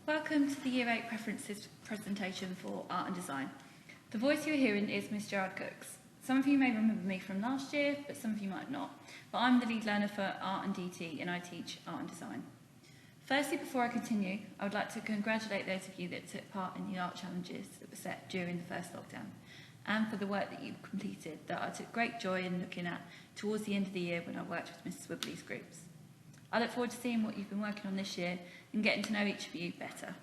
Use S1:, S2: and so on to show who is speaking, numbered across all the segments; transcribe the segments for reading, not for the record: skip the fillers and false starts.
S1: Welcome to the Year 8 Preferences presentation for Art and Design. The voice you're hearing is Miss Gerard Cooks. Some of you may remember me from last year, but some of you might not. But I'm the lead learner for Art and DT, and I teach Art and Design. Firstly, before I continue, I would like to congratulate those of you that took part in the art challenges that were set during the first lockdown, and for the work that you've completed that I took great joy in looking at towards the end of the year when I worked with Mrs. Wibley's groups. I look forward to seeing what you've been working on this year and getting to know each of you better.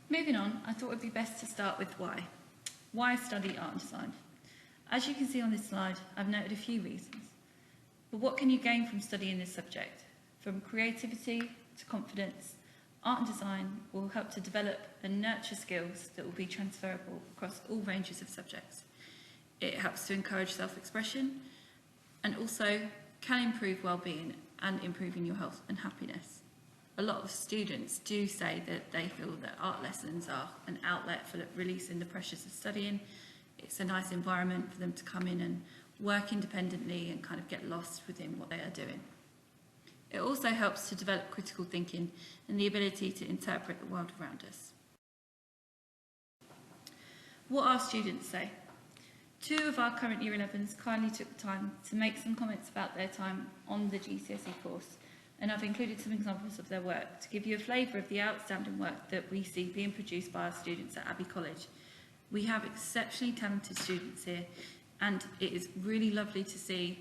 S1: Moving on, I thought it would be best to start with why. Why study art and design? As you can see on this slide, I've noted a few reasons. But what can you gain from studying this subject? From creativity to confidence, art and design will help to develop and nurture skills that will be transferable across all ranges of subjects. It helps to encourage self-expression and also can improve well-being and improving your health and happiness. A lot of students do say that they feel that art lessons are an outlet for releasing the pressures of studying. It's a nice environment for them to come in and work independently and kind of get lost within what they are doing. It also helps to develop critical thinking and the ability to interpret the world around us. What our students say. 2 of our current Year 11s kindly took the time to make some comments about their time on the GCSE course, and I've included some examples of their work to give you a flavour of the outstanding work that we see being produced by our students at Abbey College. We have exceptionally talented students here, and it is really lovely to see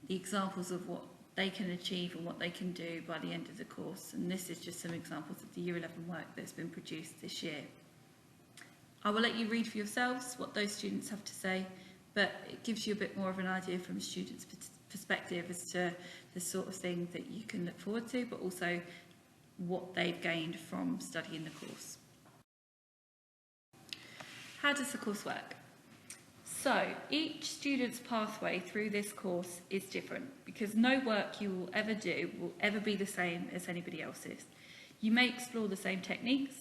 S1: the examples of what they can achieve and what they can do by the end of the course, and this is just some examples of the Year 11 work that's been produced this year. I will let you read for yourselves what those students have to say, but it gives you a bit more of an idea from a student's perspective as to the sort of thing that you can look forward to, but also what they've gained from studying the course. How does the course work? So, each student's pathway through this course is different because no work you will ever do will ever be the same as anybody else's. You may explore the same techniques,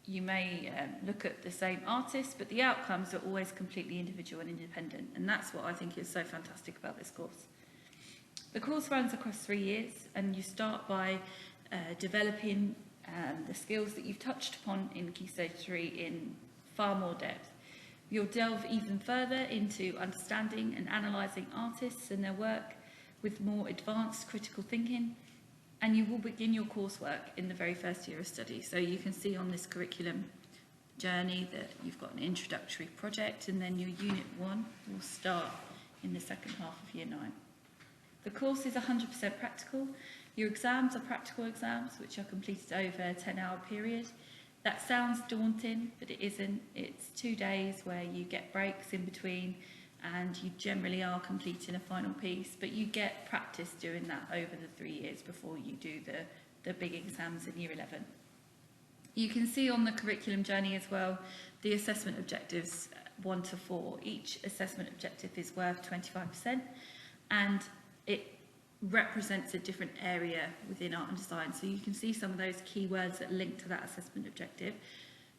S1: you may look at the same artists, but the outcomes are always completely individual and independent, and that's what I think is so fantastic about this course. The course runs across 3 years, and you start by developing the skills that you've touched upon in Key Stage 3 in far more depth. You'll delve even further into understanding and analysing artists and their work with more advanced critical thinking, and you will begin your coursework in the very first year of study. So you can see on this curriculum journey that you've got an introductory project, and then your Unit 1 will start in the second half of Year 9. The course is 100% practical. Your exams are practical exams, which are completed over a 10-hour period. That sounds daunting, but it isn't. It's 2 days where you get breaks in between, and you generally are completing a final piece, but you get practice doing that over the 3 years before you do the big exams in Year 11. You can see on the curriculum journey as well the assessment objectives 1 to 4. Each assessment objective is worth 25%, and it represents a different area within art and design. So you can see some of those keywords that link to that assessment objective.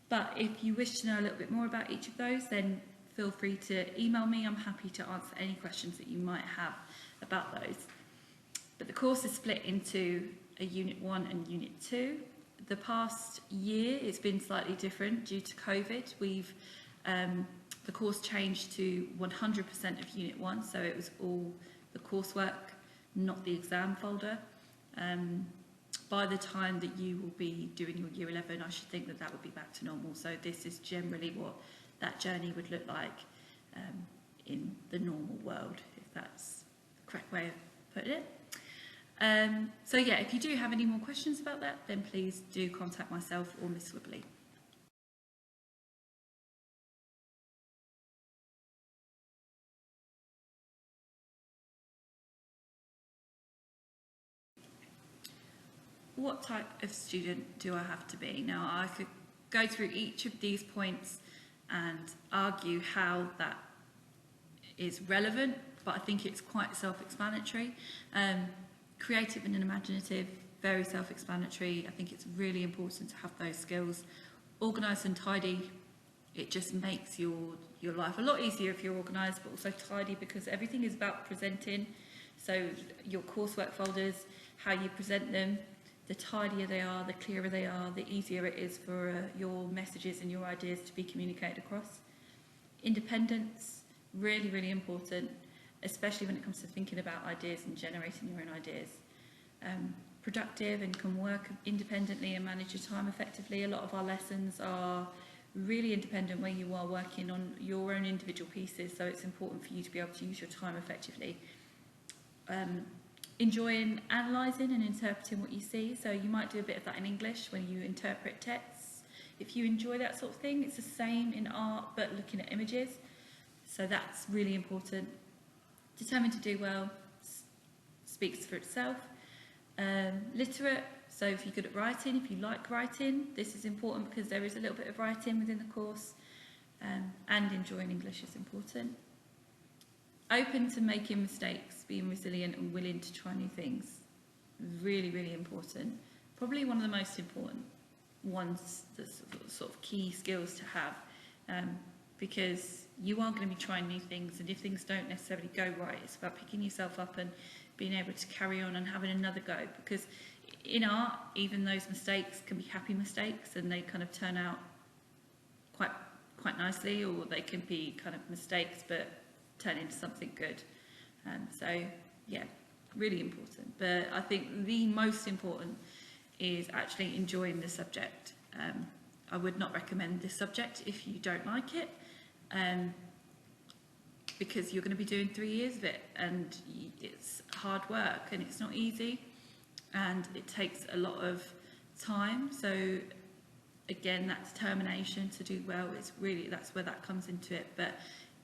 S1: But if you wish to know a little bit more about each of those, then feel free to email me. I'm happy to answer any questions that you might have about those. But the course is split into a Unit 1 and Unit 2. The past year it's been slightly different due to COVID. The course changed to 100% of Unit 1, so it was all the coursework, not the exam folder. By the time that you will be doing your Year 11, I should think that that would be back to normal. So this is generally what that journey would look like in the normal world, if that's the correct way of putting it. So yeah, if you do have any more questions about that, then please do contact myself or Miss Wibley. What type of student do I have to be? Now, I could go through each of these points and argue how that is relevant, but I think it's quite self-explanatory. Creative and imaginative, very self-explanatory. I think it's really important to have those skills. Organised and tidy, it just makes your life a lot easier if you're organised, but also tidy, because everything is about presenting. So your coursework folders, how you present them, the tidier they are, the clearer they are, the easier it is for your messages and your ideas to be communicated across. Independence, really, really important, especially when it comes to thinking about ideas and generating your own ideas. Productive and can work independently and manage your time effectively. A lot of our lessons are really independent where you are working on your own individual pieces, so it's important for you to be able to use your time effectively. Enjoying analysing and interpreting what you see, so you might do a bit of that in English when you interpret texts. If you enjoy that sort of thing, it's the same in art but looking at images, so that's really important. Determined to do well, speaks for itself. Literate, so if you're good at writing, if you like writing, this is important because there is a little bit of writing within the course, and enjoying English is important. Open to making mistakes, being resilient and willing to try new things, really, really important. Probably one of the most important ones, the sort of key skills to have, because you are going to be trying new things, and if things don't necessarily go right, it's about picking yourself up and being able to carry on and having another go, because in art, even those mistakes can be happy mistakes and they kind of turn out quite nicely, or they can be kind of mistakes but turn into something good. So yeah, really important. But I think the most important is actually enjoying the subject. I would not recommend this subject if you don't like it, because you're going to be doing 3 years of it, and it's hard work and it's not easy and it takes a lot of time. So again, that determination to do well is really, that's where that comes into it. But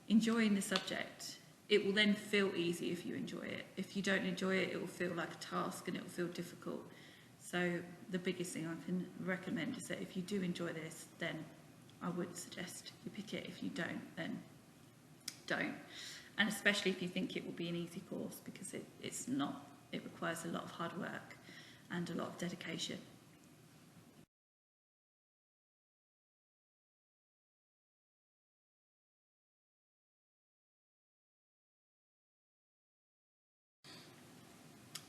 S1: enjoying the subject, it will then feel easy if you enjoy it. If you don't enjoy it, it will feel like a task and it will feel difficult. So the biggest thing I can recommend is that if you do enjoy this, then I would suggest you pick it. If you don't, then don't. And especially if you think it will be an easy course, because it's not. It requires a lot of hard work and a lot of dedication.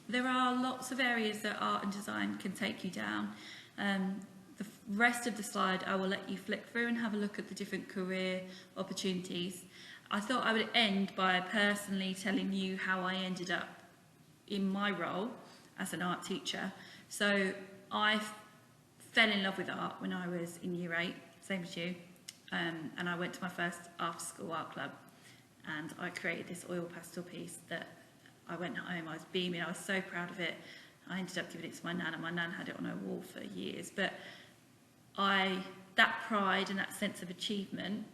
S1: There are lots of areas that art and design can take you down. The rest of the slide I will let you flick through and have a look at the different career opportunities. I thought I would end by personally telling you how I ended up in my role as an art teacher. So I fell in love with art when I was in year 8, same as you, and I went to my first after-school art club, and I created this oil pastel piece that I went home, I was beaming, I was so proud of it. I ended up giving it to my nan, and my nan had it on her wall for years. But that pride and that sense of achievement,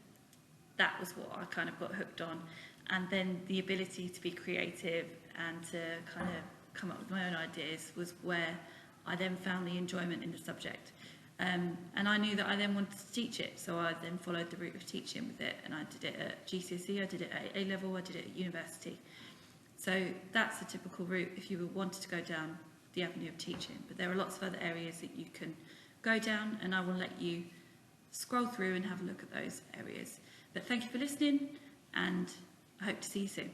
S1: that was what I kind of got hooked on. And then the ability to be creative and to kind of come up with my own ideas was where I then found the enjoyment in the subject. And I knew that I then wanted to teach it, so I then followed the route of teaching with it, and I did it at GCSE, I did it at A-level, I did it at university. So that's a typical route if you wanted to go down the avenue of teaching. But there are lots of other areas that you can go down, and I will let you scroll through and have a look at those areas. But thank you for listening, and I hope to see you soon.